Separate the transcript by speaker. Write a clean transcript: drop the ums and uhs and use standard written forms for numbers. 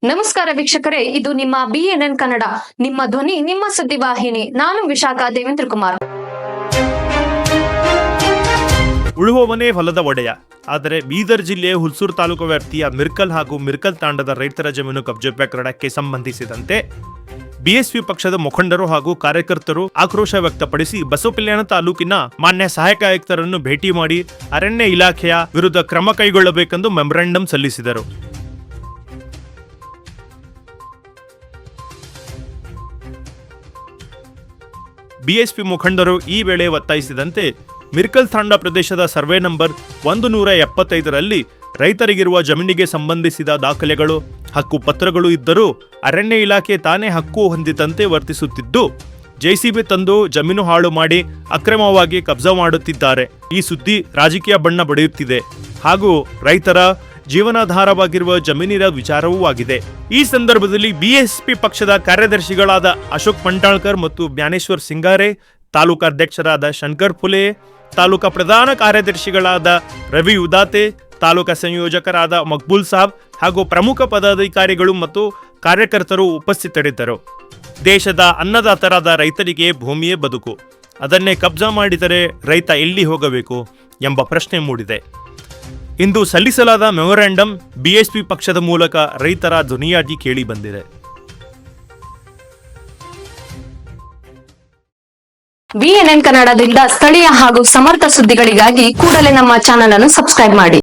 Speaker 1: ನಮಸ್ಕಾರ ವೀಕ್ಷಕರೇ, ಇದು ನಿಮ್ಮ BNN ಕನ್ನಡ, ನಿಮ್ಮ ಧ್ವನಿ, ನಿಮ್ಮ ಸುದ್ದಿವಾಹಿನಿ. ನಾನು ವಿಶಾಖ ದೇವೇಂದ್ರ ಕುಮಾರ್.
Speaker 2: ಉಳುವವನೇ ಹೊಲದ ಒಡೆಯ. ಆದರೆ ಬೀದರ್ ಜಿಲ್ಲೆಯ ಹುಲ್ಸೂರು ತಾಲೂಕು ವ್ಯಾಪ್ತಿಯ ಮಿರ್ಕಲ್ ಹಾಗೂ ಮಿರ್ಕಲ್ ತಾಂಡದ ರೈತರ ಜಮೀನು ಕಬ್ಜೆ ಪ್ರಕರಣಕ್ಕೆ ಸಂಬಂಧಿಸಿದಂತೆ ಬಿಎಸ್ಪಿ ಪಕ್ಷದ ಮುಖಂಡರು ಹಾಗೂ ಕಾರ್ಯಕರ್ತರು ಆಕ್ರೋಶ ವ್ಯಕ್ತಪಡಿಸಿ ಬಸವಕಲ್ಯಾಣ ತಾಲೂಕಿನ ಮಾನ್ಯ ಸಹಾಯಕ ಆಯುಕ್ತರನ್ನು ಭೇಟಿ ಮಾಡಿ ಅರಣ್ಯ ಇಲಾಖೆಯ ವಿರುದ್ಧ ಕ್ರಮ ಕೈಗೊಳ್ಳಬೇಕೆಂದು ಮೆಮೊರಾಂಡಂ ಸಲ್ಲಿಸಿದರು. ಬಿಎಸ್ಪಿ ಮುಖಂಡರು ಈ ವೇಳೆ ಒತ್ತಾಯಿಸಿದಂತೆ ಮಿರ್ಕಲ್ ತಾಂಡ ಪ್ರದೇಶದ ಸರ್ವೆ ನಂಬರ್ 175ರಲ್ಲಿ ರೈತರಿಗಿರುವ ಜಮೀನಿಗೆ ಸಂಬಂಧಿಸಿದ ದಾಖಲೆಗಳು, ಹಕ್ಕು ಪತ್ರಗಳು ಇದ್ದರೂ ಅರಣ್ಯ ಇಲಾಖೆ ತಾನೇ ಹಕ್ಕು ಹೊಂದಿದಂತೆ ವರ್ತಿಸುತ್ತಿದ್ದು ಜೆಸಿಬಿ ತಂದು ಜಮೀನು ಹಾಳು ಮಾಡಿ ಅಕ್ರಮವಾಗಿ ಕಬ್ಜಾ ಮಾಡುತ್ತಿದ್ದಾರೆ. ಈ ಸುದ್ದಿ ರಾಜಕೀಯ ಬಣ್ಣ ಬಡಿಯುತ್ತಿದೆ ಹಾಗೂ ರೈತರ ಜೀವನಾಧಾರವಾಗಿರುವ ಜಮೀನಿನ ವಿಚಾರವೂ ಆಗಿದೆ. ಈ ಸಂದರ್ಭದಲ್ಲಿ ಬಿಎಸ್ಪಿ ಪಕ್ಷದ ಕಾರ್ಯದರ್ಶಿಗಳಾದ ಅಶೋಕ್ ಮಂಟಾಳ್ಕರ್ ಮತ್ತು ಜ್ಞಾನೇಶ್ವರ್ ಸಿಂಗಾರೆ, ತಾಲೂಕಾ ಅಧ್ಯಕ್ಷರಾದ ಶಂಕರ್ ಫುಲೆ, ತಾಲೂಕಾ ಪ್ರಧಾನ ಕಾರ್ಯದರ್ಶಿಗಳಾದ ರವಿ ಉದಾತೆ, ತಾಲೂಕಾ ಸಂಯೋಜಕರಾದ ಮಕ್ಬೂಲ್ ಸಾಬ್ ಹಾಗೂ ಪ್ರಮುಖ ಪದಾಧಿಕಾರಿಗಳು ಮತ್ತು ಕಾರ್ಯಕರ್ತರು ಉಪಸ್ಥಿತರಿದ್ದರು. ದೇಶದ ಅನ್ನದಾತರಾದ ರೈತರಿಗೆ ಭೂಮಿಯೇ ಬದುಕು. ಅದನ್ನೇ ಕಬ್ಜಾ ಮಾಡಿದರೆ ರೈತ ಎಲ್ಲಿ ಹೋಗಬೇಕು ಎಂಬ ಪ್ರಶ್ನೆ ಮೂಡಿದೆ. ಇಂದು ಸಲ್ಲಿಸಲಾದ ಮೆಮೊರಾಂಡಂ ಬಿಎಸ್ಪಿ ಪಕ್ಷದ ಮೂಲಕ ರೈತರ ಧ್ವನಿಯಾಗಿ ಕೇಳಿ ಬಂದಿದೆ.
Speaker 1: BNN ಕನ್ನಡದಿಂದ ಸ್ಥಳೀಯ ಹಾಗೂ ಸಮರ್ಥ ಸುದ್ದಿಗಳಿಗಾಗಿ ಕೂಡಲೇ ನಮ್ಮ ಚಾನೆಲ್ ಅನ್ನು ಸಬ್ಸ್ಕ್ರೈಬ್ ಮಾಡಿ.